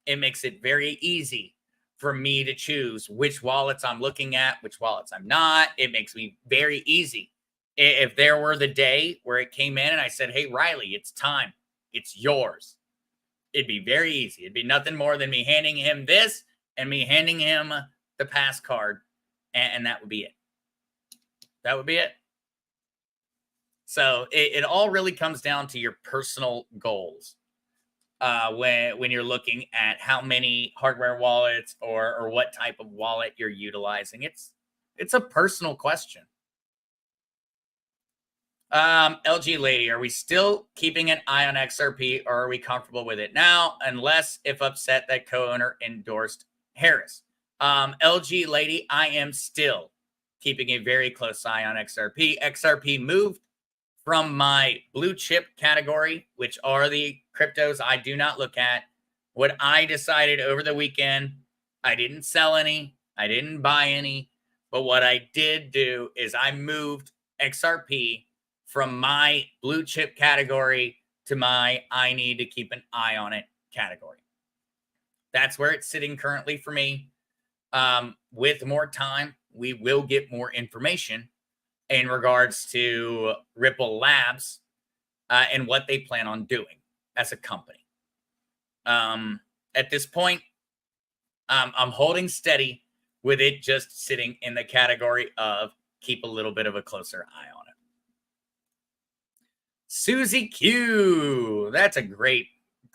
It makes it very easy for me to choose which wallets I'm looking at, which wallets I'm not. It makes me very easy. If there were the day where it came in and I said, hey, Riley, it's time. It's yours. It'd be very easy. It'd be nothing more than me handing him this and me handing him the pass card. And that would be it. That would be it. So it all really comes down to your personal goals. When you're looking at how many hardware wallets or what type of wallet you're utilizing. It's a personal question. LG Lady, are we still keeping an eye on XRP or are we comfortable with it now? Unless if upset that co-owner endorsed Harris. LG Lady, I am still keeping a very close eye on XRP. XRP moved from my blue chip category, which are the cryptos I do not look at. What I decided over the weekend, I didn't sell any, I didn't buy any, but what I did do is I moved XRP from my blue chip category to my I need to keep an eye on it category. That's where it's sitting currently for me. With more time, we will get more information in regards to Ripple Labs and what they plan on doing as a company. At this point, I'm holding steady with it just sitting in the category of keep a little bit of a closer eye on it. Susie Q. That's a great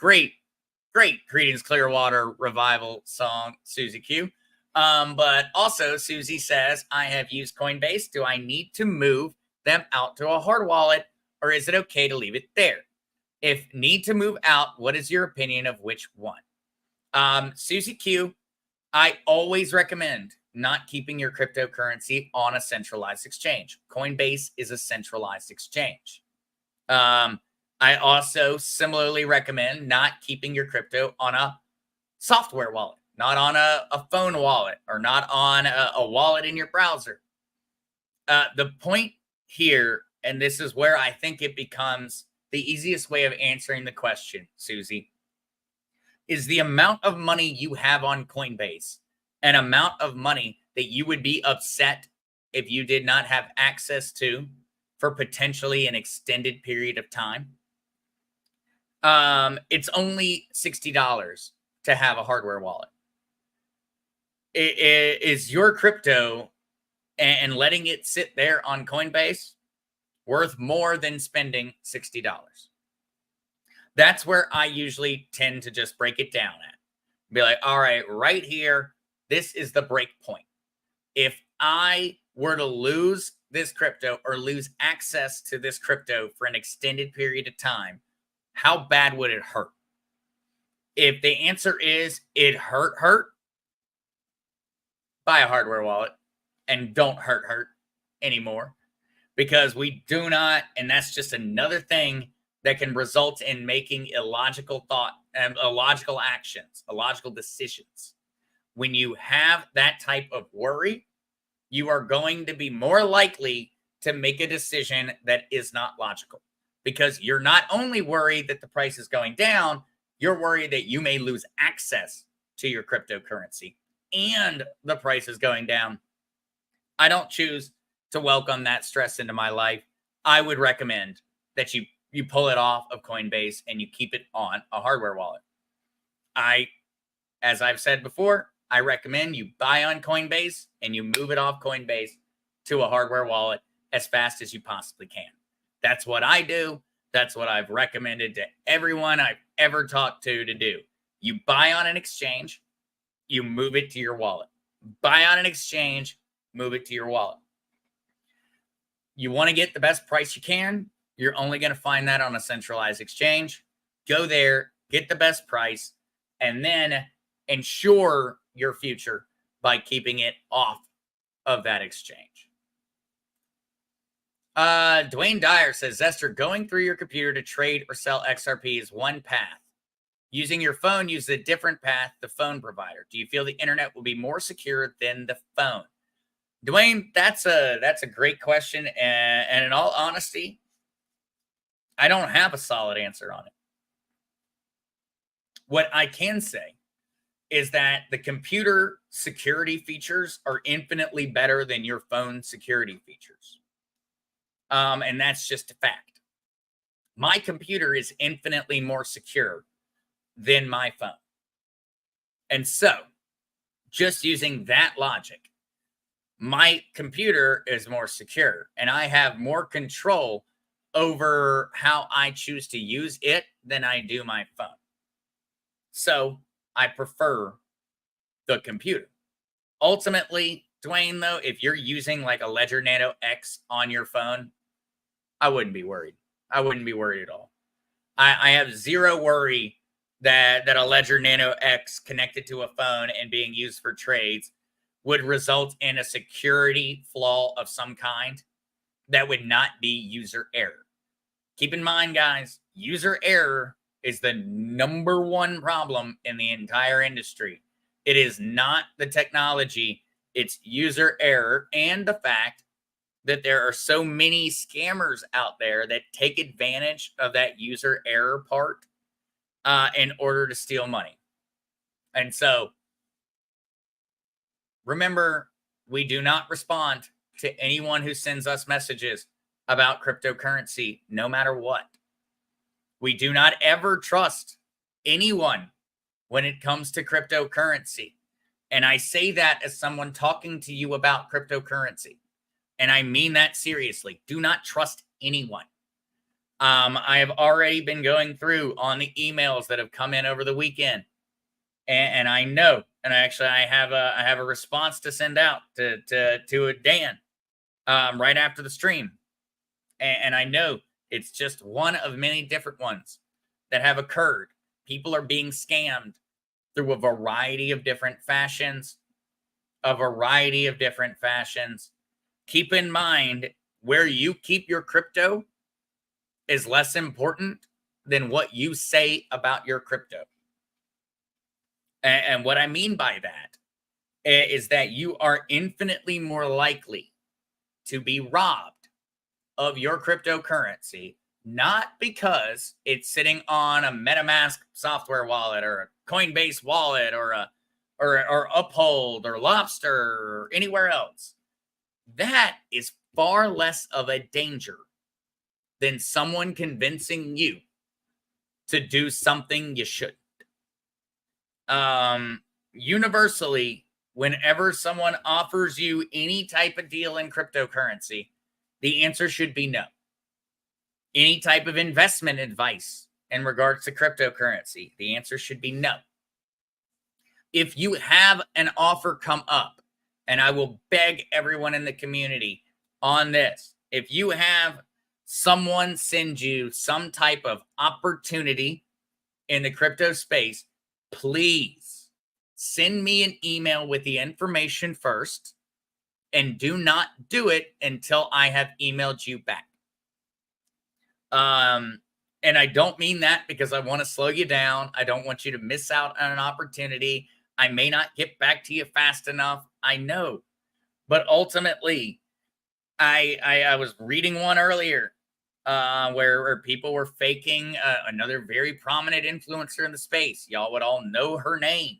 Creedence Clearwater Revival song, Susie Q. But also, Susie says, I have used Coinbase. Do I need to move them out to a hard wallet, or is it okay to leave it there? If need to move out, what is your opinion of which one? Susie Q, I always recommend not keeping your cryptocurrency on a centralized exchange. Coinbase is a centralized exchange. I also similarly recommend not keeping your crypto on a software wallet, not on a phone wallet, or not on a wallet in your browser. The point here, and this is where I think it becomes the easiest way of answering the question, Susie, is the amount of money you have on Coinbase, an amount of money that you would be upset if you did not have access to for potentially an extended period of time. It's only $60 to have a hardware wallet. It is your crypto and letting it sit there on Coinbase worth more than spending $60? That's where I usually tend to just break it down at. Be like, all right, right here, this is the break point. If I were to lose this crypto or lose access to this crypto for an extended period of time, how bad would it hurt? If the answer is it hurt, buy a hardware wallet and don't hurt anymore, because we do not, and that's just another thing that can result in making illogical thought and illogical actions, illogical decisions. When you have that type of worry, you are going to be more likely to make a decision that is not logical, because you're not only worried that the price is going down, you're worried that you may lose access to your cryptocurrency and the price is going down. I don't choose to welcome that stress into my life. I would recommend that you pull it off of Coinbase and you keep it on a hardware wallet. As I've said before, I recommend you buy on Coinbase and you move it off Coinbase to a hardware wallet as fast as you possibly can. That's what I do. That's what I've recommended to everyone I've ever talked to do. You buy on an exchange, you move it to your wallet. Buy on an exchange, move it to your wallet. You want to get the best price you can. You're only going to find that on a centralized exchange. Go there, get the best price, and then ensure your future by keeping it off of that exchange. Dwayne Dyer says, Zester, going through your computer to trade or sell XRP is one path. Using your phone, use a different path the phone provider. Do you feel the internet will be more secure than the phone? Dwayne, that's a great question. And in all honesty, I don't have a solid answer on it. What I can say is that the computer security features are infinitely better than your phone security features. And that's just a fact. My computer is infinitely more secure than my phone. And so, just using that logic, my computer is more secure and I have more control over how I choose to use it than I do my phone. So I prefer the computer. Ultimately, Dwayne, though, if you're using like a Ledger Nano X on your phone, I wouldn't be worried. I wouldn't be worried at all. I have zero worry that a Ledger Nano X connected to a phone and being used for trades would result in a security flaw of some kind that would not be user error. Keep in mind, guys, user error is the number one problem in the entire industry. It is not the technology, it's user error and the fact that there are so many scammers out there that take advantage of that user error part in order to steal money. And so remember, we do not respond to anyone who sends us messages about cryptocurrency, no matter what. We do not ever trust anyone when it comes to cryptocurrency. And I say that as someone talking to you about cryptocurrency. And I mean that seriously. Do not trust anyone. I have already been going through on the emails that have come in over the weekend. And I know, and I have a response to send out to Dan right after the stream. And I know it's just one of many different ones that have occurred. People are being scammed through a variety of different fashions. Keep in mind, where you keep your crypto is less important than what you say about your crypto. And what I mean by that is that you are infinitely more likely to be robbed of your cryptocurrency, not because it's sitting on a MetaMask software wallet or a Coinbase wallet or Uphold or Lobster or anywhere else. That is far less of a danger than someone convincing you to do something you shouldn't. Universally, whenever someone offers you any type of deal in cryptocurrency, the answer should be no. Any type of investment advice in regards to cryptocurrency, the answer should be no. If you have an offer come up, and I will beg everyone in the community on this, if you have someone send you some type of opportunity in the crypto space, please send me an email with the information first, and do not do it until I have emailed you back. And I don't mean that because I want to slow you down. I don't want you to miss out on an opportunity. I may not get back to you fast enough. I know. But ultimately, I was reading one earlier where people were faking another very prominent influencer in the space. Y'all would all know her name.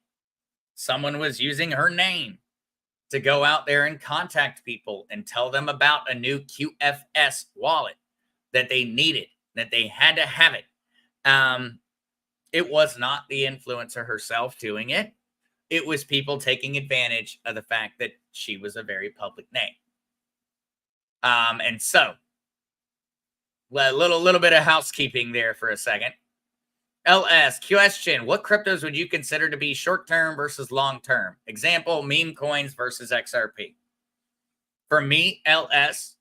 Someone was using her name to go out there and contact people and tell them about a new QFS wallet that they needed, that they had to have it. It was not the influencer herself doing it. It was people taking advantage of the fact that she was a very public name. And so, a little bit of housekeeping there for a second. LS, question, what cryptos would you consider to be short-term versus long-term? Example, meme coins versus XRP. For me, LS,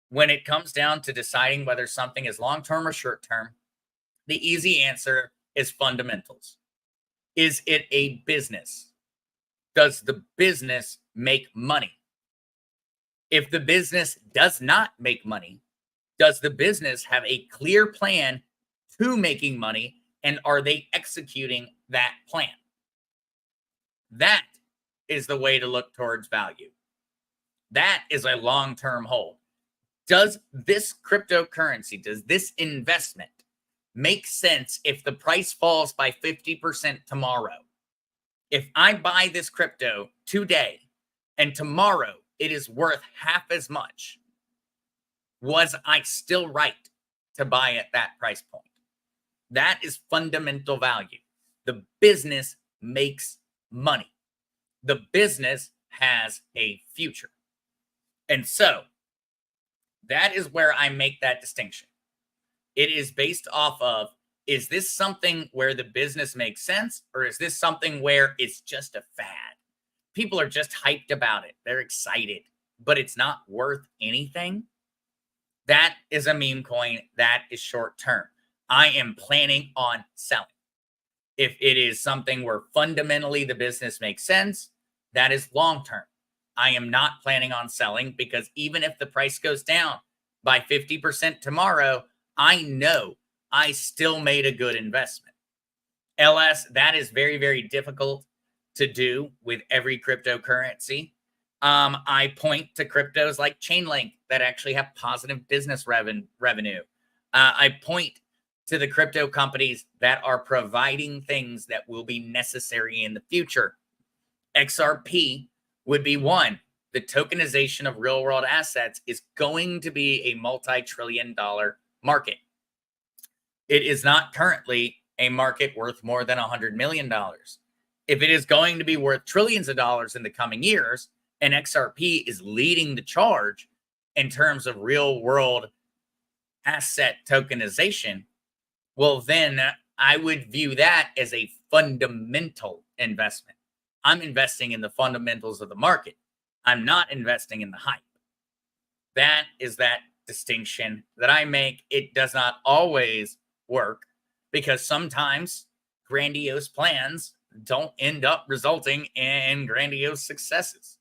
when it comes down to deciding whether something is long-term or short-term, the easy answer is fundamentals. Is it a business? Does the business make money? If the business does not make money, does the business have a clear plan to making money? And are they executing that plan? That is the way to look towards value. That is a long-term hold. Does this cryptocurrency, does this investment make sense if the price falls by 50% tomorrow? If I buy this crypto today and tomorrow it is worth half as much, was I still right to buy at that price point? That is fundamental value. The business makes money. The business has a future. And so that is where I make that distinction. It is based off of, is this something where the business makes sense, or is this something where it's just a fad? People are just hyped about it. They're excited, but it's not worth anything. That is a meme coin. That is short term. I am planning on selling. If it is something where fundamentally the business makes sense, that is long term. I am not planning on selling because even if the price goes down by 50% tomorrow, I know I still made a good investment. LS, that is very, very difficult to do with every cryptocurrency. I point to cryptos like Chainlink that actually have positive business revenue. I point to the crypto companies that are providing things that will be necessary in the future. XRP would be one. The tokenization of real world assets is going to be a multi-trillion-dollar market. It is not currently a market worth more than $100 million. If it is going to be worth trillions of dollars in the coming years, and XRP is leading the charge in terms of real world asset tokenization, well, then I would view that as a fundamental investment. I'm investing in the fundamentals of the market. I'm not investing in the hype. That is that distinction that I make. It does not always work because sometimes grandiose plans don't end up resulting in grandiose successes.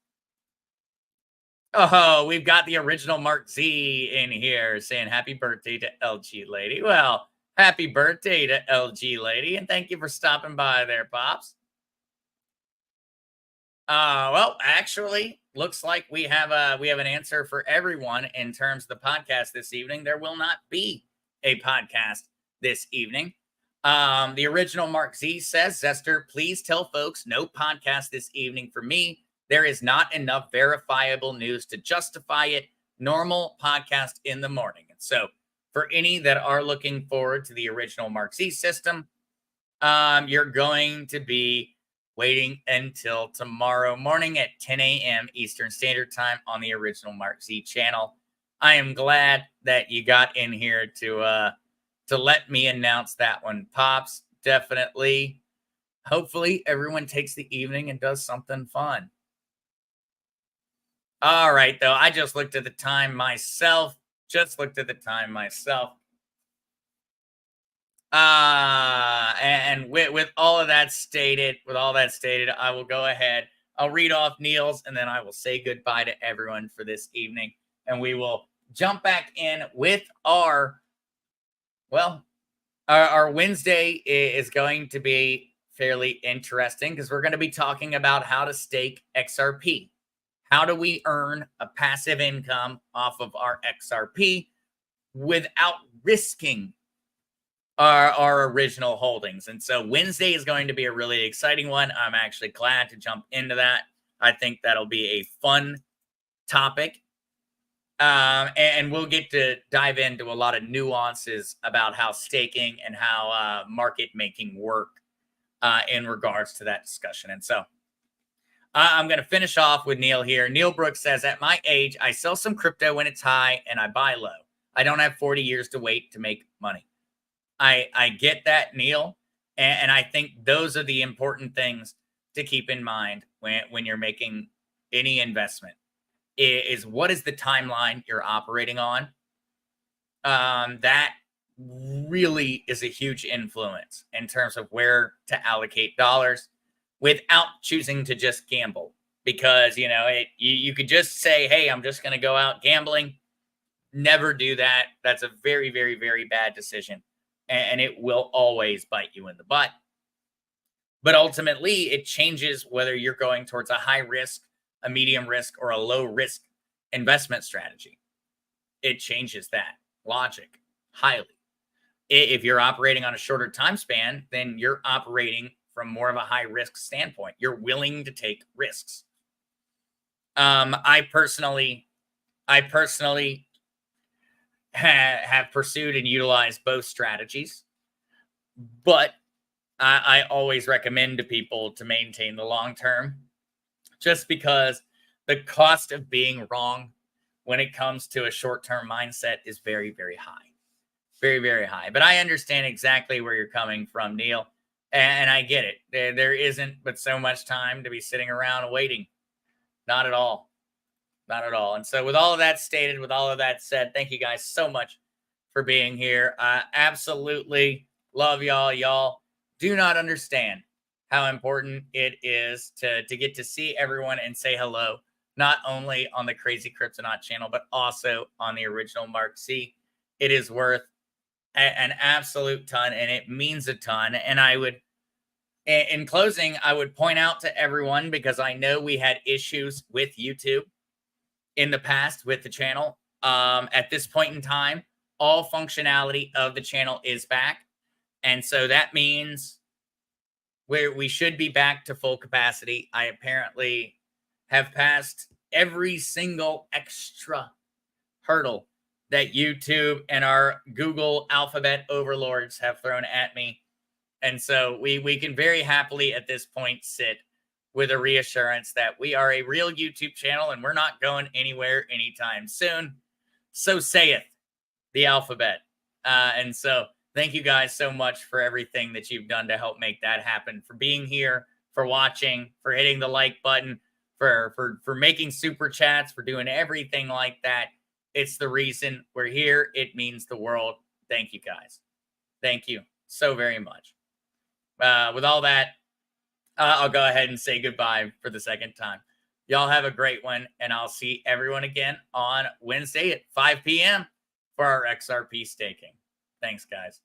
Oh, we've got the original Mark Z in here saying happy birthday to LG Lady. Well, happy birthday to LG Lady, and thank you for stopping by there, Pops. Well, actually, looks like we have an answer for everyone in terms of the podcast this evening. There will not be a podcast this evening. The original Mark Z says, Zester, please tell folks no podcast this evening for me. There is not enough verifiable news to justify it. Normal podcast in the morning. And so for any that are looking forward to the original Mark Z system, you're going to be waiting until tomorrow morning at 10 a.m. Eastern Standard Time on the original Mark Z channel. I am glad that you got in here to let me announce that one, Pops. Definitely. Hopefully everyone takes the evening and does something fun. All right, though. I just looked at the time myself. And with all of that stated, I will go ahead. I'll read off Neil's, and then I will say goodbye to everyone for this evening. And we will jump back in with our Wednesday is going to be fairly interesting because we're going to be talking about how to stake XRP. How do we earn a passive income off of our XRP without risking our original holdings? And so Wednesday is going to be a really exciting one. I'm actually glad to jump into that. I think that'll be a fun topic. And we'll get to dive into a lot of nuances about how staking and how market making work in regards to that discussion. And so I'm going to finish off with Neil here. Neil Brooks says, at my age, I sell some crypto when it's high and I buy low. I don't have 40 years to wait to make money. I get that, Neil. And I think those are the important things to keep in mind when you're making any investment is what is the timeline you're operating on? That really is a huge influence in terms of where to allocate dollars without choosing to just gamble. Because, you could just say, hey, I'm just going to go out gambling. Never do that. That's a very, very, very bad decision. And it will always bite you in the butt. But ultimately, it changes whether you're going towards a high risk, a medium risk, or a low risk investment strategy. It changes that logic highly. If you're operating on a shorter time span, then you're operating from more of a high risk standpoint. You're willing to take risks. I personally have pursued and utilized both strategies, but I always recommend to people to maintain the long term, just because the cost of being wrong when it comes to a short term mindset is very, very high. Very, very high. But I understand exactly where you're coming from, Neil. And I get it. There isn't but so much time to be sitting around waiting. Not at all. Not at all. And so with all of that stated, with all of that said, thank you guys so much for being here. Absolutely love y'all. Y'all do not understand how important it is to get to see everyone and say hello, not only on the Crazy Cryptonaut channel, but also on the original Mark Z. It is worth an absolute ton, and it means a ton. And In closing, I would point out to everyone, because I know we had issues with YouTube in the past with the channel. At this point in time, all functionality of the channel is back. And so that means we should be back to full capacity. I apparently have passed every single extra hurdle that YouTube and our Google alphabet overlords have thrown at me. And so we can very happily at this point sit with a reassurance that we are a real YouTube channel and we're not going anywhere anytime soon. So saith the alphabet. And so thank you guys so much for everything that you've done to help make that happen, for being here, for watching, for hitting the like button, for making super chats, for doing everything like that. It's the reason we're here. It means the world. Thank you guys. Thank you so very much. With all that, I'll go ahead and say goodbye for the second time. Y'all have a great one, and I'll see everyone again on Wednesday at 5 p.m. for our XRP staking. Thanks, guys.